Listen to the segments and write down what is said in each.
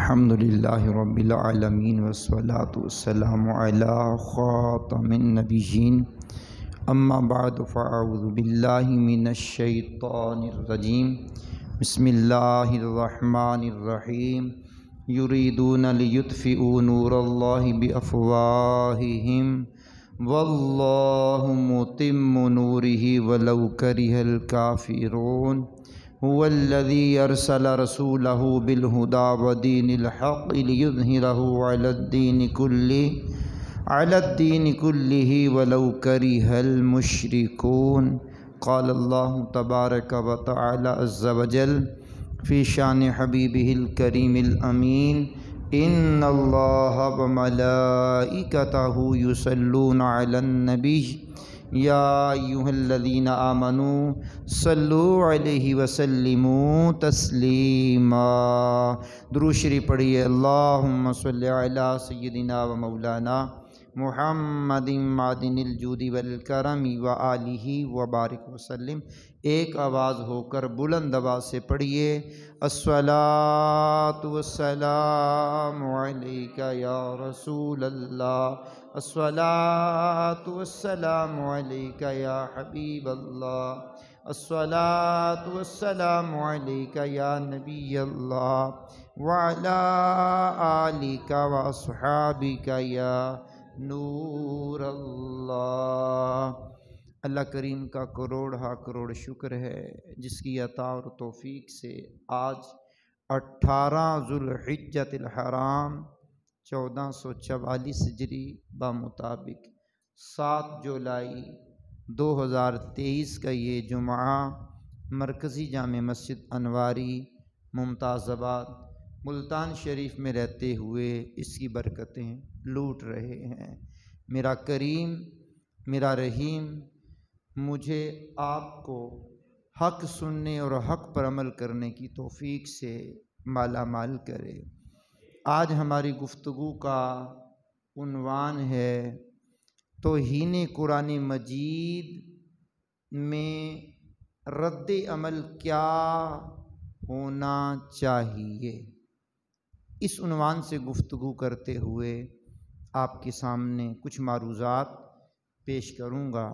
الحمدللہ رب العالمین والصلاة والسلام علی خاتم النبیین اما بعد فاعوذ باللہ من الشیطان الرجیم بسم اللہ الرحمن الرحیم یریدون لیطفئوا نور اللہ بافواہہم واللہ متم نورہ ولو کرہ الکافرون هو الذي أرسل رسوله بالهدى ودين الحق ليظهره على الدين كله ولو كره المشركون. قال الله تبارك وتعالى عز وجل في شان حبيبه الكريم الأمين إن الله وملائكته يصلون على النبي یا ایھا الذین آمنوا صلوا علیہ وسلموا تسلیما. درود شریف پڑھیے. اللہم صلی علی سیدنا و مولانا محمد معدن الجود والکرم وآلہ وبارک وسلم. ایک آواز ہو کر بلند آواز سے پڑھیے. الصلاۃ والسلام علیک یا رسول اللہ، الصلاۃ والسلام علیک یا حبیب اللہ، الصلاۃ والسلام علیک یا نبی اللہ وعلی آلک واصحابک یا نور اللہ. اللہ کریم کا کروڑ شکر ہے جس کی عطا اور توفیق سے آج 18 ذوالحجۃ الحرام 1444 ہجری بمطابق 7 جولائی 2023 کا یہ جمعہ مرکزی جامع مسجد انواری ممتاز آباد ملتان شریف میں رہتے ہوئے اس کی برکتیں لوٹ رہے ہیں. میرا کریم میرا رحیم مجھے آپ کو حق سننے اور حق پر عمل کرنے کی توفیق سے مالا مال کرے. آج ہماری گفتگو کا عنوان ہے توہین قرآن مجید میں رد عمل کیا ہونا چاہیے. اس عنوان سے گفتگو کرتے ہوئے آپ کے سامنے کچھ معروضات پیش کروں گا.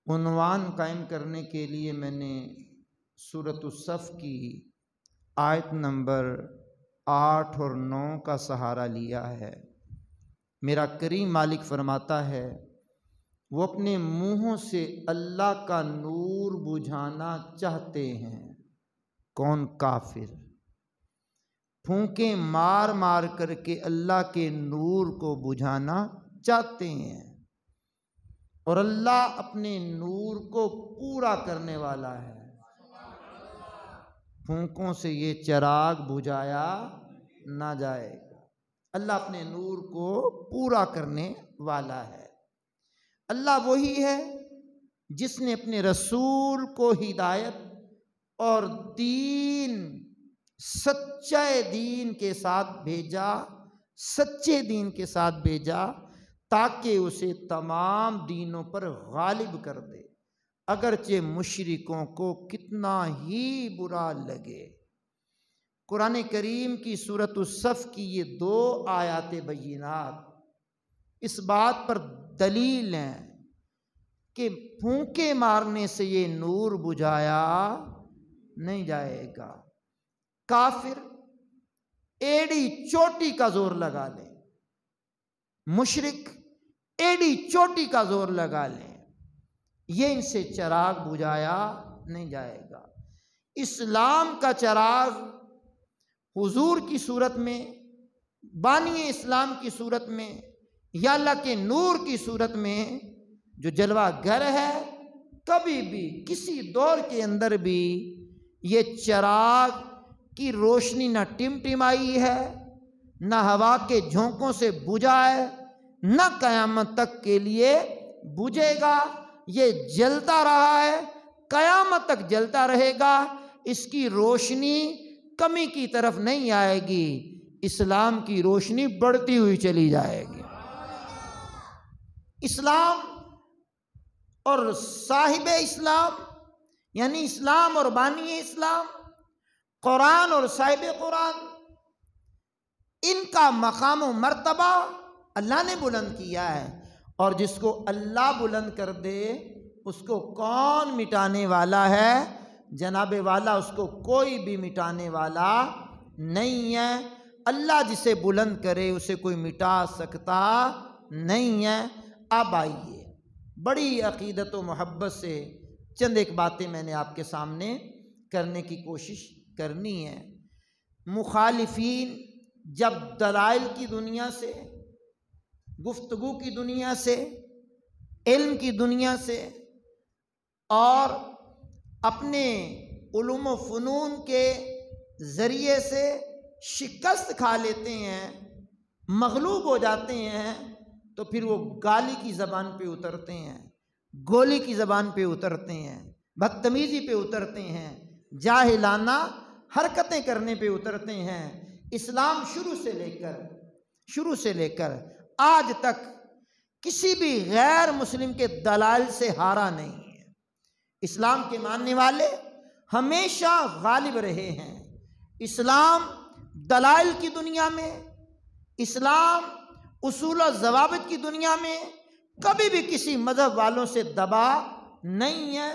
عنوان قائم کرنے کے لیے میں نے سورۃ الصف کی آیت نمبر 8 اور 9 کا سہارا لیا ہے. میرا کریم مالک فرماتا ہے وہ اپنے منہوں سے اللہ کا نور بجھانا چاہتے ہیں. کون؟ کافر. پھونکیں مار مار کر کے اللہ کے نور کو بجھانا چاہتے ہیں، اور اللہ اپنے نور کو پورا کرنے والا ہے. پھونکوں سے یہ چراغ بجھایا نہ جائے گا. اللہ اپنے نور کو پورا کرنے والا ہے. اللہ وہی ہے جس نے اپنے رسول کو ہدایت اور دین، سچے دین کے ساتھ بھیجا تاکہ اسے تمام دینوں پر غالب کر دے، اگرچہ مشرکوں کو کتنا ہی برا لگے. قرآن کریم کی سورۃ الصف کی یہ 2 آیات بینات اس بات پر دلیل ہیں کہ پھونکے مارنے سے یہ نور بجھایا نہیں جائے گا. کافر ایڑی چوٹی کا زور لگا لے، مشرک ایڑی چوٹی کا زور لگا لیں، یہ ان سے چراغ بجھایا نہیں جائے گا. اسلام کا چراغ حضور کی صورت میں، بانی اسلام کی صورت میں، یا اللہ کے نور کی صورت میں جو جلوہ گر ہے، کبھی بھی کسی دور کے اندر بھی یہ چراغ کی روشنی نہ ٹمٹمائی ہے، نہ ہوا کے جھونکوں سے بجھا ہے، نہ قیامت تک کے لیے بجھے گا. یہ جلتا رہا ہے، قیامت تک جلتا رہے گا. اس کی روشنی کمی کی طرف نہیں آئے گی، اسلام کی روشنی بڑھتی ہوئی چلی جائے گی. اسلام اور صاحب اسلام یعنی اسلام اور بانی اسلام، قرآن اور صاحب قرآن، کا مقام و مرتبہ اللہ نے بلند کیا ہے، اور جس کو اللہ بلند کر دے اس کو کون مٹانے والا ہے؟ جناب والا اس کو کوئی بھی مٹانے والا نہیں ہے۔ اللہ جسے بلند کرے اسے کوئی مٹا سکتا نہیں ہے۔ اب آئیے بڑی عقیدت و محبت سے چند ایک باتیں میں نے آپ کے سامنے کرنے کی کوشش کرنی ہے۔ مخالفین جب دلائل کی دنیا سے، گفتگو کی دنیا سے، علم کی دنیا سے اور اپنے علوم و فنون کے ذریعے سے شکست کھا لیتے ہیں، مغلوب ہو جاتے ہیں، تو پھر وہ گالی کی زبان پہ اترتے ہیں، گولی کی زبان پہ اترتے ہیں، بدتمیزی پہ اترتے ہیں، جاہلانہ حرکتیں کرنے پہ اترتے ہیں۔ اسلام شروع سے لے کر آج تک کسی بھی غیر مسلم کے دلائل سے ہارا نہیں ہے۔ اسلام کے ماننے والے ہمیشہ غالب رہے ہیں۔ اسلام دلائل کی دنیا میں، اسلام اصول و ضوابط کی دنیا میں کبھی بھی کسی مذہب والوں سے دبا نہیں ہے،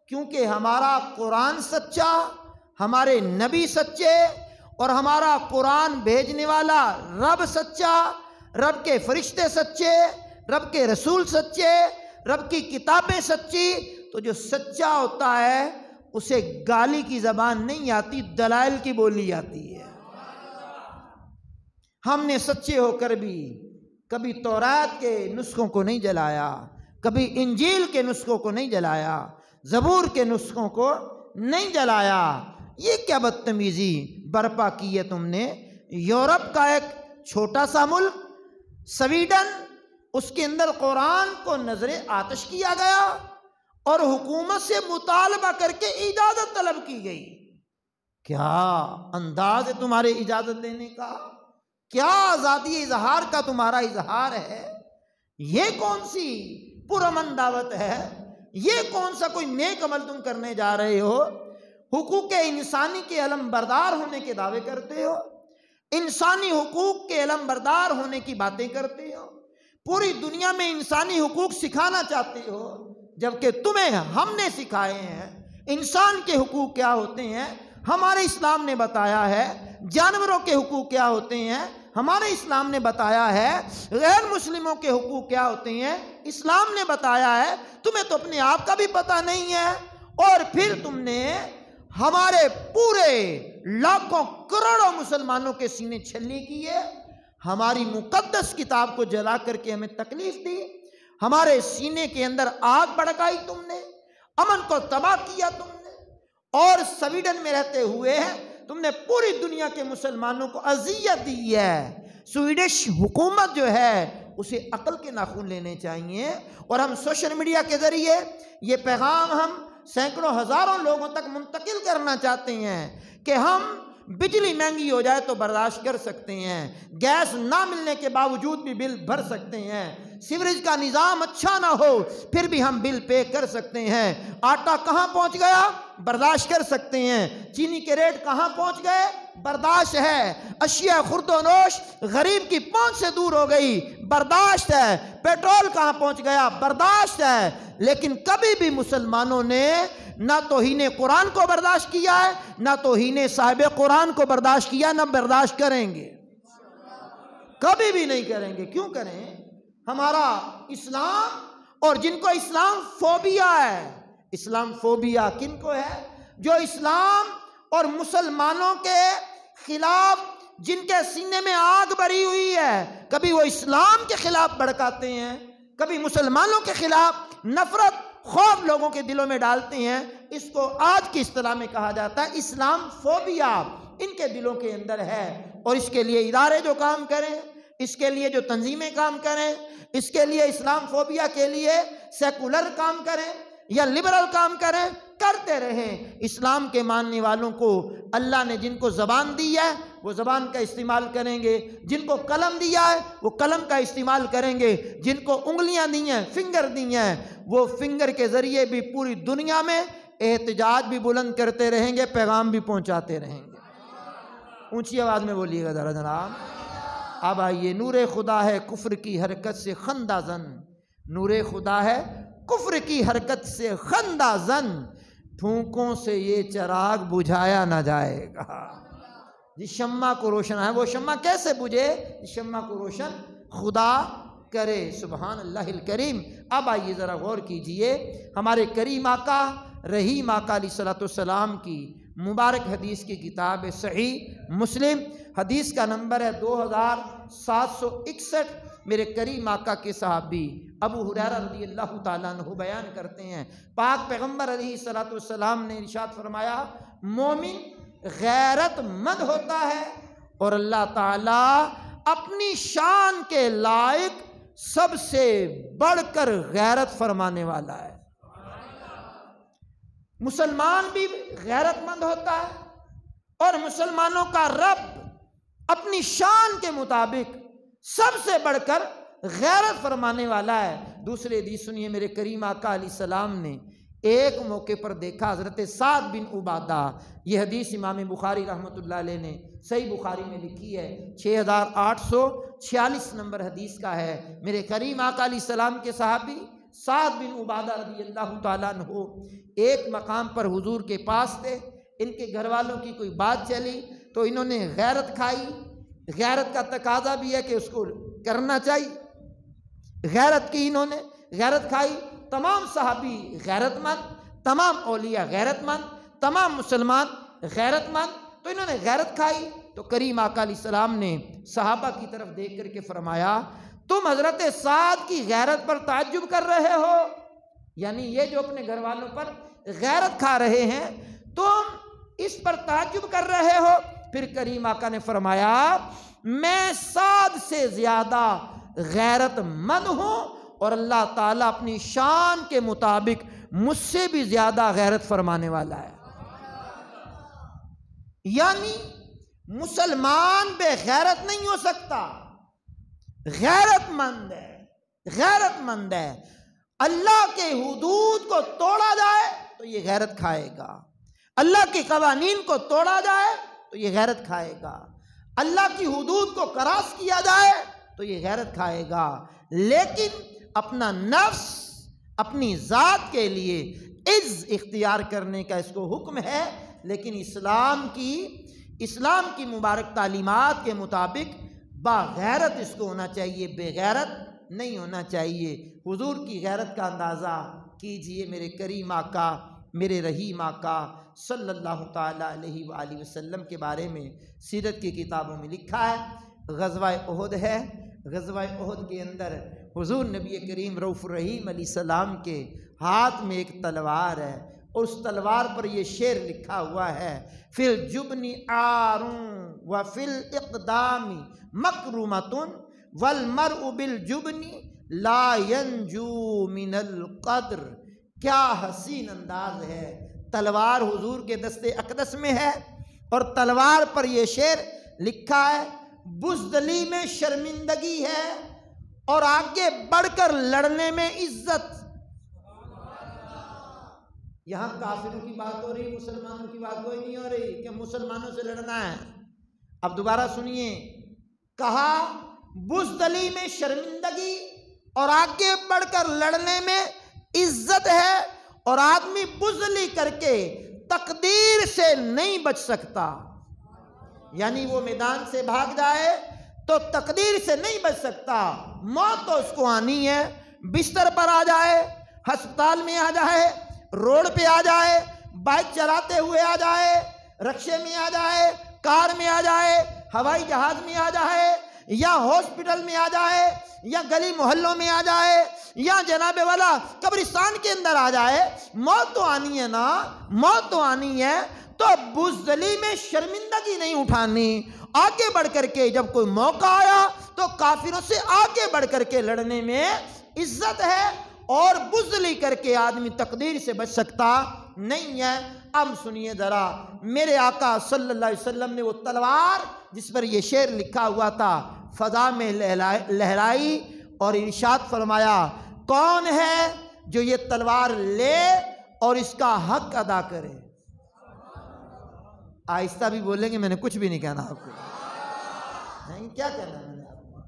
کیونکہ ہمارا قرآن سچا، ہمارے نبی سچے، اور ہمارا قرآن بھیجنے والا رب سچا، رب کے فرشتے سچے، رب کے رسول سچے، رب کی کتابیں سچی۔ تو جو سچا ہوتا ہے اسے گالی کی زبان نہیں آتی، دلائل کی بولی آتی ہے۔ ہم نے سچے ہو کر بھی کبھی تورات کے نسخوں کو نہیں جلایا، کبھی انجیل کے نسخوں کو نہیں جلایا، زبور کے نسخوں کو نہیں جلایا۔ یہ کیا بدتمیزی برپا کی ہے تم نے؟ یورپ کا ایک چھوٹا سا ملک سویڈن، اس کے اندر قرآن کو نظر آتش کیا گیا اور حکومت سے مطالبہ کر کے اجازت طلب کی گئی۔ کیا انداز ہے تمہارے اجازت دینے کا؟ کیا آزادی اظہار کا تمہارا اظہار ہے؟ یہ کون سی پرامن دعوت ہے؟ یہ کون سا کوئی نیک عمل تم کرنے جا رہے ہو؟ حقوق انسانی کے علم بردار ہونے کے دعوے کرتے ہو، انسانی حقوق کے علم بردار ہونے کی باتیں کرتے ہو، پوری دنیا میں انسانی حقوق سکھانا چاہتے ہو، جبکہ تمہیں ہم نے سکھائے ہیں انسان کے حقوق کیا ہوتے ہیں، ہمارے اسلام نے بتایا ہے۔ جانوروں کے حقوق کیا ہوتے ہیں، ہمارے اسلام نے بتایا ہے۔ غیر مسلموں کے حقوق کیا ہوتے ہیں، اسلام نے بتایا ہے۔ تمہیں تو اپنے آپ کا بھی پتہ نہیں ہے، اور پھر تم نے ہمارے پورے لاکھوں کروڑوں مسلمانوں کے سینے چھلی کیے، ہماری مقدس کتاب کو جلا کر کے ہمیں تکلیف دی، ہمارے سینے کے اندر آگ بھڑکائی تم نے، امن کو تباہ کیا تم نے، اور سویڈن میں رہتے ہوئے تم نے پوری دنیا کے مسلمانوں کو اذیت دی ہے۔ سویڈش حکومت جو ہے اسے عقل کے ناخن لینے چاہیے، اور ہم سوشل میڈیا کے ذریعے یہ پیغام ہم سینکڑوں ہزاروں لوگوں تک منتقل کرنا چاہتے ہیں کہ ہم بجلی مہنگی ہو جائے تو برداشت کر سکتے ہیں، گیس نہ ملنے کے باوجود بھی بل بھر سکتے ہیں، سیوریج کا نظام اچھا نہ ہو پھر بھی ہم بل پے کر سکتے ہیں، آٹا کہاں پہنچ گیا برداشت کر سکتے ہیں، چینی کے ریٹ کہاں پہنچ گئے برداشت ہے، اشیاء خرد و نوش غریب کی پہنچ سے دور ہو گئی برداشت ہے، پیٹرول کہاں پہنچ گیا برداشت ہے۔ لیکن کبھی بھی مسلمانوں نے نہ توہین قرآن کو برداشت کیا ہے، نہ توہین صاحب قرآن کو برداشت کیا، نہ برداشت کریں گے، کبھی بھی نہیں کریں گے۔ کیوں کریں؟ ہمارا اسلام، اور جن کو اسلام فوبیا ہے، اسلام فوبیا کن کو ہے؟ جو اسلام اور مسلمانوں کے خلاف جن کے سینے میں آگ بھری ہوئی ہے، کبھی وہ اسلام کے خلاف بھڑکاتے ہیں، کبھی مسلمانوں کے خلاف نفرت خوف لوگوں کے دلوں میں ڈالتے ہیں۔ اس کو آج کی اصطلاح میں کہا جاتا ہے اسلام فوبیا، ان کے دلوں کے اندر ہے، اور اس کے لیے ادارے جو کام کریں، اس کے لیے جو تنظیمیں کام کریں، اس کے لیے اسلام فوبیا کے لیے سیکولر کام کریں یا لبرل کام کریں، کرتے رہیں۔ اسلام کے ماننے والوں کو اللہ نے جن کو زبان دی ہے وہ زبان کا استعمال کریں گے، جن کو قلم دیا ہے وہ قلم کا استعمال کریں گے، جن کو انگلیاں دی ہیں، فنگر دی ہیں، وہ فنگر کے ذریعے بھی پوری دنیا میں احتجاج بھی بلند کرتے رہیں گے، پیغام بھی پہنچاتے رہیں گے۔ اونچی آواز میں بولیے گا ذرا جناب۔ اب آئیے، نور خدا ہے کفر کی حرکت سے خندہ زن، نور خدا ہے کفر کی حرکت سے خندہ زن، پھونکوں سے یہ چراغ بجھایا نہ جائے گا۔ جس شمع کو روشن ہے وہ شمع کیسے بجھے؟ جس شمع کو روشن خدا کرے۔ سبحان اللہ الکریم۔ اب آئیے ذرا غور کیجئے، ہمارے کریم آقا رحیم آقا علیہ السلام کی مبارک حدیث کی کتاب صحیح مسلم، حدیث کا نمبر ہے 2761۔ میرے کریم آقا کے صحابی ابو ہریرہ رضی اللہ تعالیٰ عنہ بیان کرتے ہیں، پاک پیغمبر علیہ السلام نے ارشاد فرمایا، مومن غیرت مند ہوتا ہے اور اللہ تعالیٰ اپنی شان کے لائق سب سے بڑھ کر غیرت فرمانے والا ہے۔ مسلمان بھی غیرت مند ہوتا ہے اور مسلمانوں کا رب اپنی شان کے مطابق سب سے بڑھ کر غیرت فرمانے والا ہے۔ دوسرے حدیث سنیے، میرے کریم آقا علیہ السلام نے ایک موقع پر دیکھا حضرت سعد بن عبادہ، یہ حدیث امام بخاری رحمۃ اللہ علیہ نے صحیح بخاری میں لکھی ہے، 6846 نمبر حدیث کا ہے۔ میرے کریم آقا علیہ السلام کے صحابی سعد بن عبادہ رضی اللہ تعالیٰ عنہ ایک مقام پر حضور کے پاس تھے، ان کے گھر والوں کی کوئی بات چلی تو انہوں نے غیرت کھائی۔ غیرت کا تقاضا بھی ہے کہ اس کو کرنا چاہیے، غیرت کی، انہوں نے غیرت کھائی۔ تمام صحابی غیرت مند، تمام اولیاء غیرت مند، تمام مسلمان غیرت مند، تو انہوں نے غیرت کھائی۔ تو کریم آقا علیہ السلام نے صحابہ کی طرف دیکھ کر کے فرمایا، تم حضرت سعد کی غیرت پر تعجب کر رہے ہو، یعنی یہ جو اپنے گھر والوں پر غیرت کھا رہے ہیں تم اس پر تعجب کر رہے ہو؟ پھر کریم آقا نے فرمایا، میں سعد سے زیادہ غیرت مند ہوں اور اللہ تعالیٰ اپنی شان کے مطابق مجھ سے بھی زیادہ غیرت فرمانے والا ہے۔ یعنی مسلمان بے غیرت نہیں ہو سکتا، غیرت مند ہے، غیرت مند ہے۔ اللہ کے حدود کو توڑا جائے تو یہ غیرت کھائے گا، اللہ کے قوانین کو توڑا جائے تو یہ غیرت کھائے گا، اللہ کی حدود کو کراس کیا جائے تو یہ غیرت کھائے گا۔ لیکن اپنا نفس، اپنی ذات کے لیے عز اختیار کرنے کا اس کو حکم ہے، لیکن اسلام کی مبارک تعلیمات کے مطابق باغیرت اس کو ہونا چاہیے، بے غیرت نہیں ہونا چاہیے۔ حضور کی غیرت کا اندازہ کیجئے، میرے کریم آقا، میرے رحیم آقا صلی اللہ تعالیٰ علیہ وآلہ وسلم کے بارے میں سیرت کی کتابوں میں لکھا ہے، غزوہ احد ہے، غزوہ احد کے اندر حضور نبی کریم رؤوف الرحیم علیہ السلام کے ہاتھ میں ایک تلوار ہے، اور اس تلوار پر یہ شعر لکھا ہوا ہے، فی الجبن عار وفی الاقدام مکرمۃ والمرء بالجبن لا ینجو من القدر۔ کیا حسین انداز ہے، تلوار حضور کے دست اقدس میں ہے اور تلوار پر یہ شعر لکھا ہے، بزدلی میں شرمندگی ہے اور آگے بڑھ کر لڑنے میں عزت۔ یہاں کافروں کی بات ہو رہی، مسلمانوں کی بات کوئی نہیں ہو رہی کہ مسلمانوں سے لڑنا ہے۔ اب دوبارہ سنیے، کہا بزدلی میں شرمندگی اور آگے بڑھ کر لڑنے میں عزت ہے، اور آدمی بزدلی کر کے تقدیر سے نہیں بچ سکتا، یعنی وہ میدان سے بھاگ جائے تو تقدیر سے نہیں بچ سکتا، موت تو اس کو آنی ہے، بستر پر آ جائے، ہسپتال میں آ جائے، روڈ پہ آ جائے، بائک چلاتے ہوئے آ جائے، رکشے میں آ جائے، کار میں آ جائے، ہوائی جہاز میں آ جائے، یا ہاسپٹل میں آ جائے، یا گلی محلوں میں آ جائے، یا جناب والا قبرستان کے اندر آ جائے، موت تو آنی ہے نا، موت تو آنی ہے۔ تو بزدلی میں شرمندگی نہیں اٹھانی، آگے بڑھ کر کے جب کوئی موقع آیا تو کافروں سے آگے بڑھ کر کے لڑنے میں عزت ہے، اور بزدلی کر کے آدمی تقدیر سے بچ سکتا نہیں ہے۔ اب سنیے ذرا، میرے آقا صلی اللہ علیہ وسلم نے وہ تلوار جس پر یہ شعر لکھا ہوا تھا فضا میں لہرائی اور ارشاد فرمایا، کون ہے جو یہ تلوار لے اور اس کا حق ادا کرے؟ آہستہ بھی بولیں گے، میں نے کچھ بھی نہیں کہنا آپ کو۔ کیا کہنا ہے میں نے آپ کو؟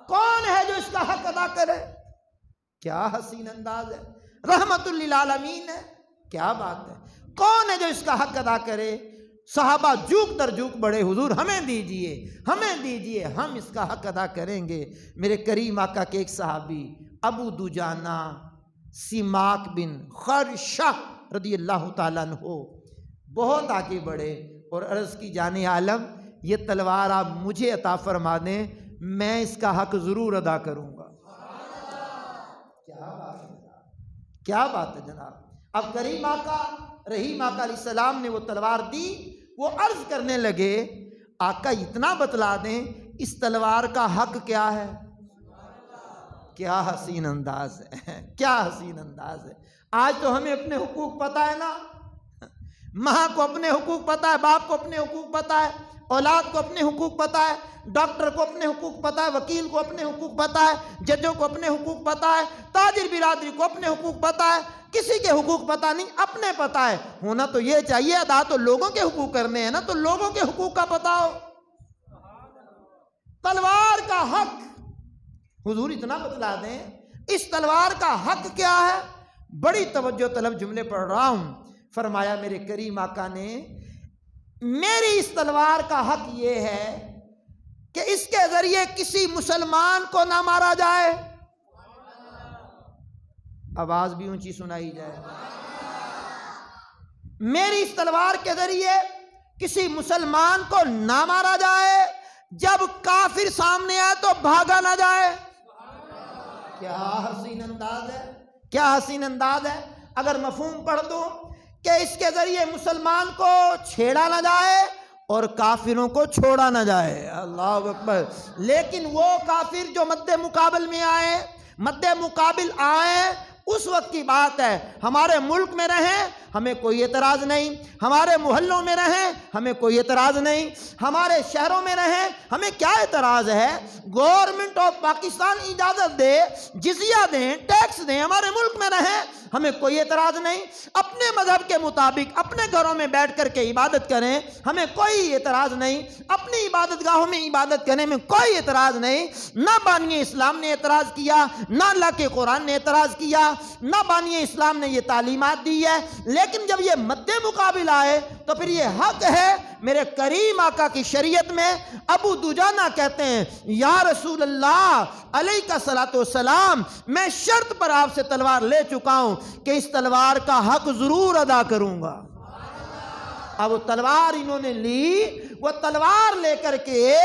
کون ہے جو اس کا حق ادا کرے؟ کیا حسین انداز ہے، رحمت للعالمین ہے، کیا بات ہے۔ کون ہے جو اس کا حق ادا کرے؟ صحابہ جھوک در جھوک بڑے، حضور ہمیں دیجئے، ہمیں دیجئے، ہم اس کا حق ادا کریں گے۔ میرے کریم آقا کے ایک صحابی ابو دجانہ سیماک بن خرشہ رضی اللہ تعالیٰ عنہ بہت آگے بڑھے اور عرض کی جان عالم یہ تلوار آپ مجھے عطا فرما دیں، میں اس کا حق ضرور ادا کروں گا۔ کیا بات ہے جناب، کیا بات ہے جناب۔ اب کریم آقا رحیم آقا علیہ السلام نے وہ تلوار دی، وہ عرض کرنے لگے آقا اتنا بتلا دیں اس تلوار کا حق کیا ہے؟ کیا حسین انداز ہے، کیا حسین انداز ہے۔ آج تو ہمیں اپنے حقوق پتہ ہے نا، ماں کو اپنے حقوق پتہ ہے، باپ کو اپنے حقوق پتہ ہے، اولاد کو اپنے حقوق پتہ ہے، ڈاکٹر کو اپنے حقوق پتہ ہے، وکیل کو اپنے حقوق پتہ ہے، ججوں کو اپنے حقوق پتہ ہے، تاجر برادری کو اپنے حقوق پتہ ہے، کسی کے حقوق پتہ نہیں، اپنے پتہ ہے۔ ہونا تو یہ چاہیے ادا تو لوگوں کے حقوق کرنے ہیں نا، تو لوگوں کے حقوق کا پتہ ہو۔ تلوار کا حق حضور اتنا بتلا دیں، اس تلوار کا حق کیا ہے؟ بڑی توجہ طلب جملے پڑھ رہا ہوں۔ فرمایا میرے کریم آقا نے میری اس تلوار کا حق یہ ہے کہ اس کے ذریعے کسی مسلمان کو نہ مارا جائے۔ آواز بھی اونچی سنائی جائے۔ میری اس تلوار کے ذریعے کسی مسلمان کو نہ مارا جائے، جب کافر سامنے آئے تو بھاگا نہ جائے۔ کیا حسین انداز ہے، کیا حسین انداز ہے۔ اگر مفہوم پڑھ دوں کہ اس کے ذریعے مسلمان کو چھیڑا نہ جائے اور کافروں کو چھوڑا نہ جائے، اللہ اکبر۔ لیکن وہ کافر جو مد مقابل میں آئے، مد مقابل آئے، اس وقت کی بات ہے۔ ہمارے ملک میں رہیں ہمیں کوئی اعتراض نہیں، ہمارے محلوں میں رہیں ہمیں کوئی اعتراض نہیں، ہمارے شہروں میں رہیں ہمیں کیا اعتراض ہے؟ گورنمنٹ آف پاکستان اجازت دے، جزیہ دیں، ٹیکس دیں، ہمارے ملک میں رہیں ہمیں کوئی اعتراض نہیں۔ اپنے مذہب کے مطابق اپنے گھروں میں بیٹھ کر کے عبادت کریں ہمیں کوئی اعتراض نہیں، اپنی عبادت گاہوں میں عبادت کرنے میں کوئی اعتراض نہیں۔ نہ بانی اسلام نے اعتراض کیا، نہ اللہ کے قرآن نے اعتراض کیا، نہ بانی اسلام نے یہ تعلیمات دی ہے۔ لیکن جب یہ مد مقابل آئے تو پھر یہ حق ہے۔ میرے کریم آقا کی شریعت میں ابو دجانہ کہتے ہیں یا رسول اللہ علیہ الصلوۃ والسلام، میں شرط پر آپ سے تلوار لے چکا ہوں کہ اس تلوار کا حق ضرور ادا کروں گا۔ اب وہ تلوار انہوں نے لی، وہ تلوار لے کر کے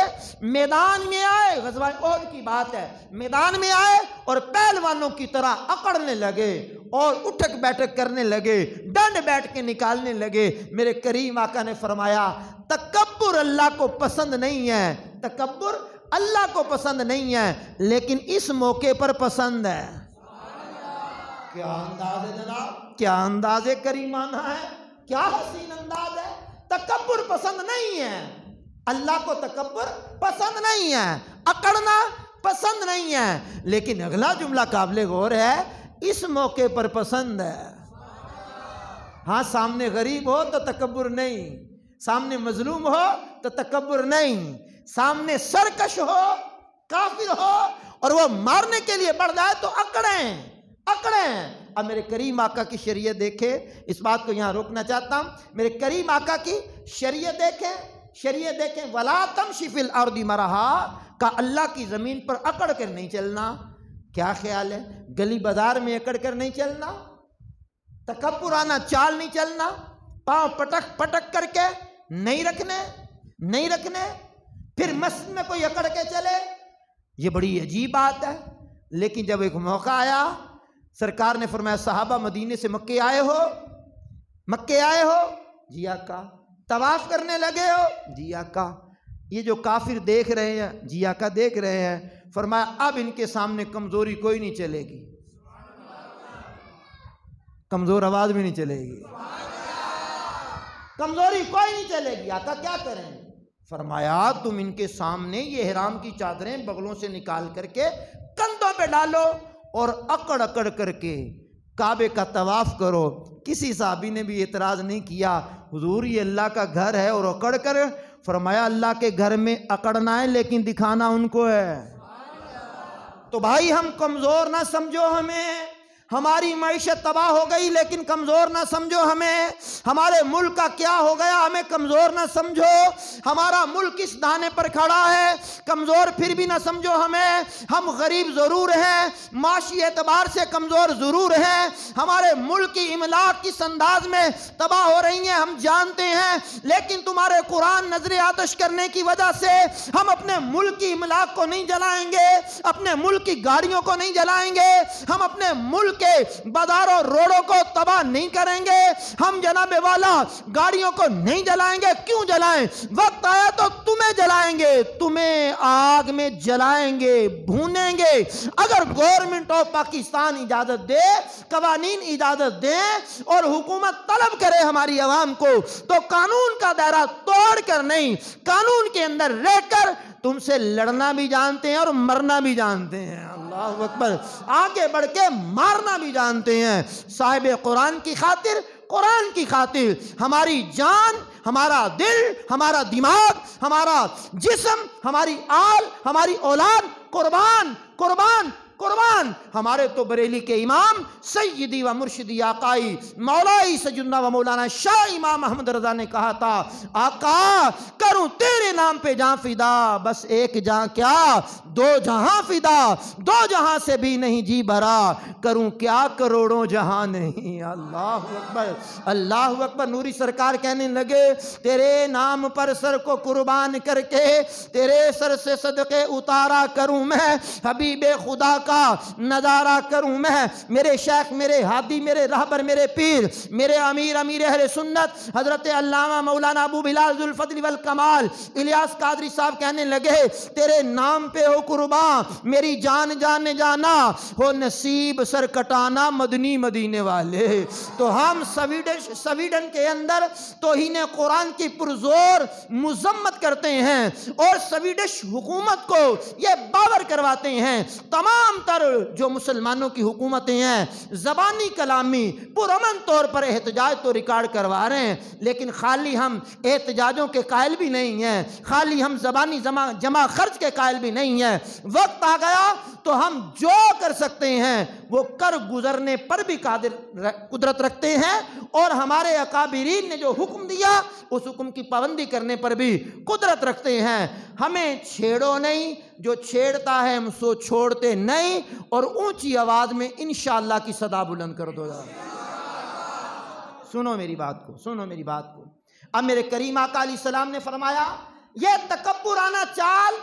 میدان میں آئے، غزوہ احد کی بات ہے، میدان میں آئے اور پہلوانوں کی طرح اکڑنے لگے اور اٹھک بیٹھک کرنے لگے، ڈنڈ بیٹھ کے نکالنے لگے۔ میرے کریم آقا نے فرمایا تکبر اللہ کو پسند نہیں ہے، تکبر اللہ کو پسند نہیں ہے، لیکن اس موقع پر پسند ہے۔ کیا انداز ہے جناب، کیا انداز کریمانہ ہے، کیا حسین انداز ہے۔ تکبر پسند نہیں ہے، اللہ کو تکبر پسند نہیں ہے، اکڑنا پسند نہیں ہے، لیکن اگلا جملہ قابل غور ہے، اس موقع پر پسند ہے۔ ہاں سامنے غریب ہو تو تکبر نہیں، سامنے مظلوم ہو تو تکبر نہیں، سامنے سرکش ہو، کافر ہو اور وہ مارنے کے لیے بڑھ جائے تو اکڑیں اکڑیں۔ اب میرے کریم آقا کی شریعت دیکھیں، اس بات کو یہاں روکنا چاہتا ہوں، میرے کریم آقا کی شریعت دیکھیں، شریعت دیکھیں۔ وَلَا تَمْشِ فِي الْأَرْضِ مَرَحًا، کا اللہ کی زمین پر اکڑ کر نہیں چلنا۔ کیا خیال ہے؟ گلی بازار میں اکڑ کر نہیں چلنا، تکبرانہ چال نہیں چلنا، پاؤں پٹک پٹک کر کے نہیں رکھنے، پھر مسجد میں کوئی اکڑ کے چلے، یہ بڑی عجیب بات ہے۔ لیکن جب ایک موقع آیا، سرکار نے فرمایا صحابہ مدینے سے مکے آئے ہو؟ جی آقا۔ طواف کرنے لگے ہو؟ جی آقا۔ یہ جو کافر دیکھ رہے ہیں؟ جی آقا دیکھ رہے ہیں۔ فرمایا اب ان کے سامنے کمزوری کوئی نہیں چلے گی، کمزور آواز بھی نہیں چلے گی، کمزوری کوئی نہیں چلے گی۔ آقا کیا کریں؟ فرمایا تم ان کے سامنے یہ احرام کی چادریں بغلوں سے نکال کر کے کندھوں پہ ڈالو اور اکڑ اکڑ کر کے کعبے کا طواف کرو۔ کسی صحابی نے بھی اعتراض نہیں کیا، حضور یہ اللہ کا گھر ہے اور اکڑ کر فرمایا اللہ کے گھر میں اکڑنا ہے لیکن دکھانا ان کو ہے۔ تو بھائی ہم کمزور نہ سمجھو ہمیں، ہماری معیشت تباہ ہو گئی لیکن کمزور نہ سمجھو ہمیں، ہمارے ملک کا کیا ہو گیا ہمیں کمزور نہ سمجھو، ہمارا ملک اس دانے پر کھڑا ہے کمزور پھر بھی نہ سمجھو ہمیں، ہم غریب ضرور ہیں، معاشی اعتبار سے کمزور ضرور ہیں، ہمارے ملک کی املاک کس انداز میں تباہ ہو رہی ہیں ہم جانتے ہیں، لیکن تمہارے قرآن نظر آتش کرنے کی وجہ سے ہم اپنے ملک کی املاک کو نہیں جلائیں گے، اپنے ملک کی گاڑیوں کو نہیں جلائیں گے، ہم اپنے ملک کے بازاروں روڈوں کو تباہ نہیں کریں گے، ہم جناب والا گاڑیوں کو نہیں جلائیں گے۔ کیوں جلائیں؟ وقت آیا تو تمہیں جلائیں گے، تمہیں آگ میں جلائیں گے، بھونیں گے۔ اگر گورنمنٹ آف پاکستان اجازت دے، قوانین اجازت دیں اور حکومت طلب کرے ہماری عوام کو، تو قانون کا دائرہ توڑ کر نہیں، قانون کے اندر رہ کر تم سے لڑنا بھی جانتے ہیں اور مرنا بھی جانتے ہیں۔ اللہ اکبر، آگے بڑھ کے مارنا بھی جانتے ہیں۔ صاحب قرآن کی خاطر، قرآن کی خاطر ہماری جان، ہمارا دل، ہمارا دماغ، ہمارا جسم، ہماری آل، ہماری اولاد قربان قربان قربان۔ ہمارے تو بریلی کے امام سیدی و مرشدی آقائی مولائی سیدنا و مولانا شاہ امام احمد رضا نے کہا تھا، آقا کروں تیرے نام پہ جہاں فدا، بس ایک جہاں کیا دو جہاں فدا، دو جہاں سے بھی نہیں جی بھرا، کروں کیا کروڑوں جہاں نہیں۔ اللہ اکبر، اللہ اکبر۔ نوری سرکار کہنے لگے، تیرے نام پر سر کو قربان کر کے تیرے سر سے صدقے اتارا کروں میں، حبیب خدا کا نظارہ کروں میں۔ میرے شیخ، میرے ہادی، میرے رہبر، میرے پیر، میرے امیر اہل سنت حضرت علامہ مولانا ابو بلال ذو الفضل والکمال الیاس قادری صاحب کہنے لگے، تیرے نام پہ ہو قربان میری جان جانے جانا، ہو نصیب سر کٹانا مدنی مدینے والے۔ تو ہم سویڈن کے اندر توہین قرآن کی پرزور مذمت کرتے ہیں اور سویڈش حکومت کو یہ باور کرواتے ہیں، تمام تر جو مسلمانوں کی حکومتیں ہیں زبانی کلامی پرامن طور پر احتجاج تو ریکارڈ کروا رہے ہیں، لیکن خالی ہم احتجاجوں کے قائل بھی نہیں ہیں، خالی ہم زبانی جمع خرچ کے قائل بھی نہیں ہیں۔ وقت آ گیا تو ہم جو کر سکتے ہیں وہ کر گزرنے پر بھی قدرت رکھتے ہیں، اور ہمارے اکابرین نے جو حکم دیا اس حکم کی پابندی کرنے پر بھی قدرت رکھتے ہیں۔ ہمیں چھیڑو نہیں، جو چھیڑتا ہے ہم سو چھوڑتے نہیں، اور اونچی آواز میں انشاءاللہ کی صدا بلند کر دو۔ سنو میری بات کو، سنو میری بات کو۔ اب میرے کریم آقا علیہ السلام نے فرمایا، یہ تکبرانہ چال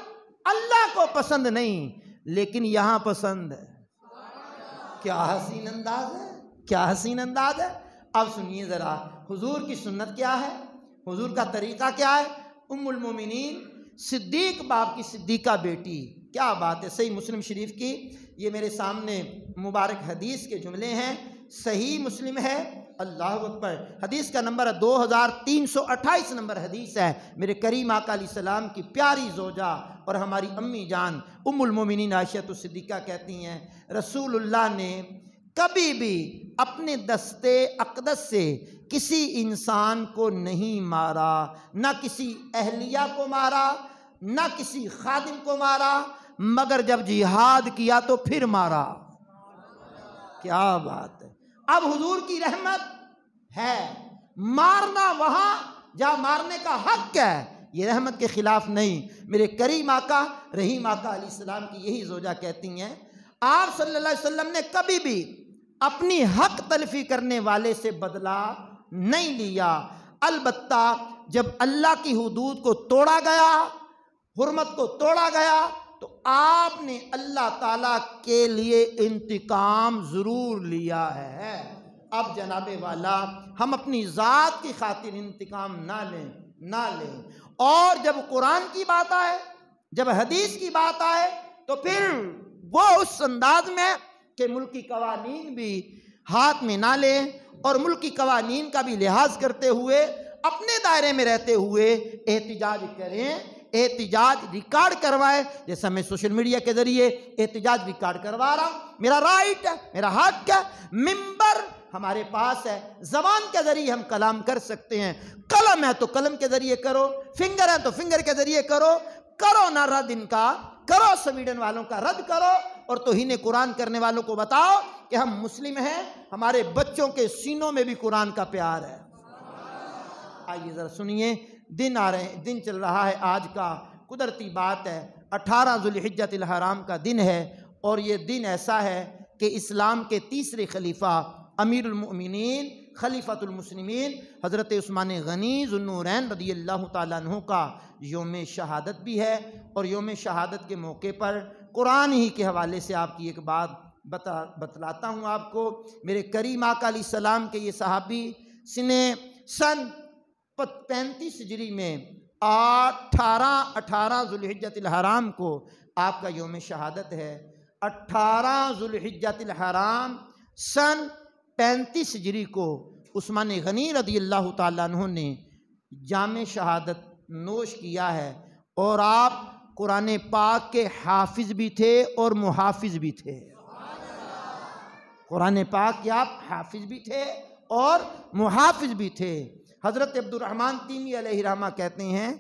اللہ کو پسند نہیں لیکن یہاں پسند ہے۔ کیا حسین انداز ہے، کیا حسین انداز ہے۔ اب سنیے ذرا، حضور کی سنت کیا ہے، حضور کا طریقہ کیا ہے۔ ام المومنین صدیق باپ کی صدیقہ بیٹی، کیا بات ہے۔ صحیح مسلم شریف کی یہ میرے سامنے مبارک حدیث کے جملے ہیں، صحیح مسلم ہے۔ اللہ اکبر۔ حدیث کا نمبر 2328 نمبر حدیث ہے۔ میرے کریم آقا علیہ السلام کی پیاری زوجہ اور ہماری امی جان ام المومنین عائشہ صدیقہ کہتی ہیں، رسول اللہ نے کبھی بھی اپنے دستے اقدس سے کسی انسان کو نہیں مارا، نہ کسی اہلیہ کو مارا، نہ کسی خادم کو مارا، مگر جب جہاد کیا تو پھر مارا۔ کیا بات ہے۔ اب حضور کی رحمت ہے، مارنا وہاں جہاں مارنے کا حق ہے، یہ رحمت کے خلاف نہیں۔ میرے کریم آقا رحیم آقا علیہ السلام کی یہی زوجہ کہتی ہیں، آپ صلی اللہ علیہ وسلم نے کبھی بھی اپنی حق تلفی کرنے والے سے بدلہ نہیں لیا، البتہ جب اللہ کی حدود کو توڑا گیا، حرمت کو توڑا گیا، تو آپ نے اللہ تعالیٰ کے لیے انتقام ضرور لیا ہے۔ اب جناب والا ہم اپنی ذات کی خاطر انتقام نہ لیں، اور جب قرآن کی بات آئے، جب حدیث کی بات آئے، تو پھر وہ اس انداز میں کہ ملکی قوانین بھی ہاتھ میں نہ لیں، اور ملکی قوانین کا بھی لحاظ کرتے ہوئے اپنے دائرے میں رہتے ہوئے احتجاج کریں، احتجاج ریکارڈ کروائے۔ جیسا میں سوشل میڈیا کے ذریعے احتجاج ریکارڈ کروا رہا ہوں، میرا رائٹ ہے، میرا حق ہے۔ ممبر ہمارے پاس ہے، زبان کے ذریعے ہم کلام کر سکتے ہیں، قلم ہے تو قلم کے ذریعے کرو، فنگر ہے تو فنگر کے ذریعے کرو نہ رد ان کا، کرو سویڈن والوں کا رد کرو، اور توہین قرآن کرنے والوں کو بتاؤ کہ ہم مسلم ہیں، ہمارے بچوں کے سینوں میں بھی قرآن کا پیار ہے۔ آئیے ذرا سنیے، دن آ رہے ہیں، دن چل رہا ہے آج کا، قدرتی بات ہے 18 ذوالحجۃ الحرام کا دن ہے، اور یہ دن ایسا ہے کہ اسلام کے تیسرے خلیفہ امیر المؤمنین خلیفۃ المسلمین حضرت عثمان غنی ذو النورین رضی اللہ تعالیٰ عنہ کا یوم شہادت بھی ہے، اور یوم شہادت کے موقع پر قرآن ہی کے حوالے سے آپ کی ایک بات بتلاتا ہوں آپ کو۔ میرے کریم آقا علیہ السلام کے یہ صحابی سن 35 ہجری میں 18 ذوالحجۃ الحرام کو آپ کا یوم شہادت ہے۔ 18 ذوالحجۃ الحرام سن 35 ہجری کو عثمان غنی رضی اللہ تعالیٰ عنہ نے جام شہادت نوش کیا ہے، اور آپ قرآن پاک کے حافظ بھی تھے اور محافظ بھی تھے۔ قرآن پاک کے آپ حافظ بھی تھے اور محافظ بھی تھے۔ حضرت عبد الرحمن تیمی علیہ رحمہ کہتے ہیں،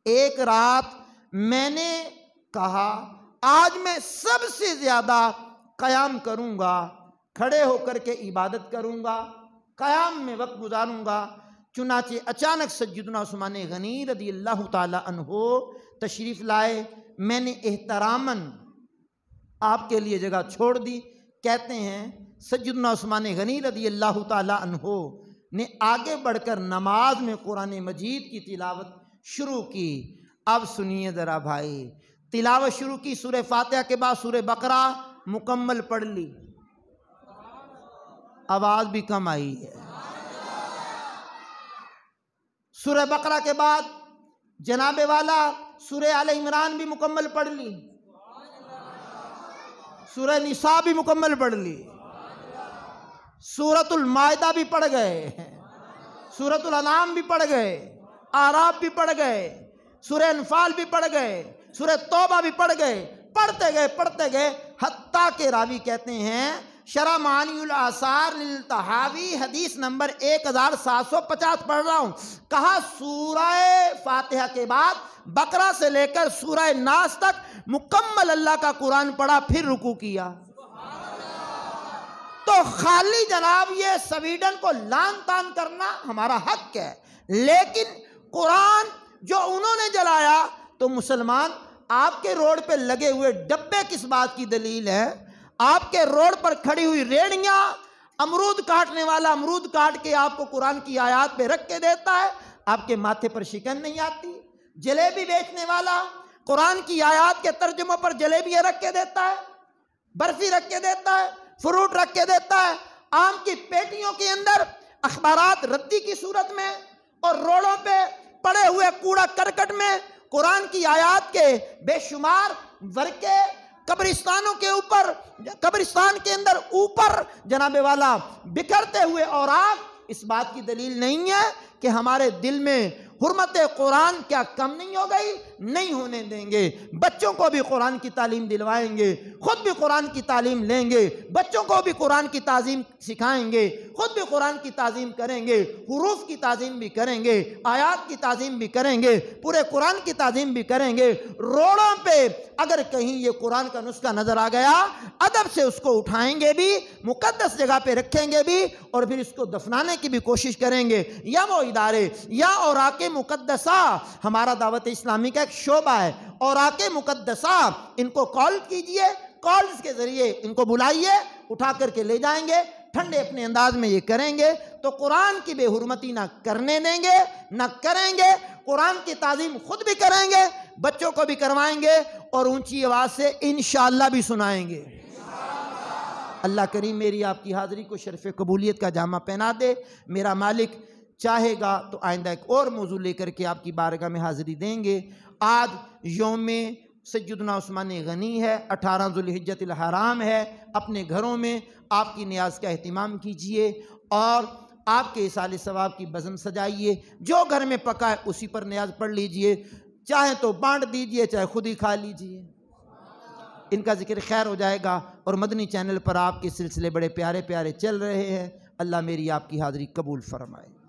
ایک رات میں نے کہا آج میں سب سے زیادہ قیام کروں گا، کھڑے ہو کر کے عبادت کروں گا، قیام میں وقت گزاروں گا۔ چنانچہ اچانک سیدنا عثمان غنی رضی اللہ تعالی عنہ تشریف لائے، میں نے احتراماً آپ کے لیے جگہ چھوڑ دی۔ کہتے ہیں سیدنا عثمان غنی رضی اللہ تعالی عنہ نے آگے بڑھ کر نماز میں قرآن مجید کی تلاوت شروع کی۔ اب سنیے ذرا بھائی، تلاوت شروع کی، سورہ فاتحہ کے بعد سورہ بقرہ مکمل پڑھ لی، آواز بھی کم آئی ہے۔ سورہ بقرہ کے بعد جناب والا سورہ آل عمران بھی مکمل پڑھ لی، سورہ نساء بھی مکمل پڑھ لی، سورۃ المائدہ بھی پڑھ گئے، سورۃ الانعام بھی پڑھ گئے، اعراف بھی پڑھ گئے، سورہ انفال بھی پڑھ گئے، سورہ توبہ بھی پڑھ گئے، پڑھتے گئے حتیٰ کہ راوی کہتے ہیں شرح معانی الاثار للطحاوی حدیث نمبر 1750 پڑھ رہا ہوں، کہا سورہ فاتحہ کے بعد بقرہ سے لے کر سورہ ناس تک مکمل اللہ کا قرآن پڑھا، پھر رکوع کیا۔ تو خالی جناب یہ سویڈن کو لان تان کرنا ہمارا حق ہے، لیکن قرآن جو انہوں نے جلایا تو مسلمان آپ کے روڈ پہ لگے ہوئے ڈبے کس بات کی دلیل ہے؟ آپ کے روڈ پر کھڑی ہوئی ریڑیاں، امرود کاٹنے والا امرود کاٹ کے آپ کو قرآن کی آیات پہ رکھ کے دیتا ہے، آپ کے ماتھے پر شکن نہیں آتی۔ جلیبی بیچنے والا قرآن کی آیات کے ترجموں پر جلیبیاں رکھ کے دیتا ہے، برفی رکھ کے دیتا ہے، فروٹ رکھ کے دیتا ہے، آم کی پیٹیوں کے اندر اخبارات ردی کی صورت میں، اور روڈوں پہ پڑے ہوئے کوڑا کرکٹ میں قرآن کی آیات کے بے شمار ورقے، قبرستانوں کے اوپر، قبرستان کے اندر اوپر جناب والا بکھرتے ہوئے اوراق۔ اس بات کی دلیل نہیں ہے کہ ہمارے دل میں حرمت قرآن کیا کم نہیں ہو گئی؟ نہیں ہونے دیں گے، بچوں کو بھی قرآن کی تعلیم دلوائیں گے، خود بھی قرآن کی تعلیم لیں گے، بچوں کو بھی قرآن کی تعظیم سکھائیں گے، خود بھی قرآن کی تعظیم کریں گے، حروف کی تعظیم بھی کریں گے، آیات کی تعظیم بھی کریں گے، پورے قرآن کی تعظیم بھی کریں گے۔ روڑوں پہ اگر کہیں یہ قرآن کا نسخہ نظر آ گیا، ادب سے اس کو اٹھائیں گے بھی، مقدس جگہ پہ رکھیں گے بھی، اور پھر اس کو دفنانے کی بھی کوشش کریں گے۔ یا وہ ادارے یا اوراق مقدسہ، ہمارا دعوت اسلامی کا ایک شعبہ ہے، اوراق مقدسہ، ان کو کال کیجئے، کالز کے ذریعے ان کو بلائیے، اٹھا کر کے لے جائیں گے، ٹھنڈے اپنے انداز میں یہ کریں گے تو قرآن کی بے حرمتی نہ کرنے دیں گے، نہ کریں گے، قرآن کی تعظیم خود بھی کریں گے، بچوں کو بھی کروائیں گے، اور اونچی آواز سے انشاءاللہ بھی سنائیں گے۔ اللہ کریم میری آپ کی حاضری کو شرف قبولیت کا جامہ پہنا دے۔ میرا مالک چاہے گا تو آئندہ ایک اور موضوع لے کر کے آپ کی بارگاہ میں حاضری دیں گے۔ آج یوم سیدنا عثمان غنی ہے، 18 ذوالحجۃ الحرام ہے۔ اپنے گھروں میں آپ کی نیاز کا اہتمام کیجئے، اور آپ کے اصال ثواب کی بزم سجائیے۔ جو گھر میں پکا ہے اسی پر نیاز پڑھ لیجئے، چاہے تو بانٹ دیجئے، چاہے خود ہی کھا لیجئے، ان کا ذکر خیر ہو جائے گا۔ اور مدنی چینل پر آپ کے سلسلے بڑے پیارے پیارے چل رہے ہیں۔ اللہ میری آپ کی حاضری قبول فرمائے۔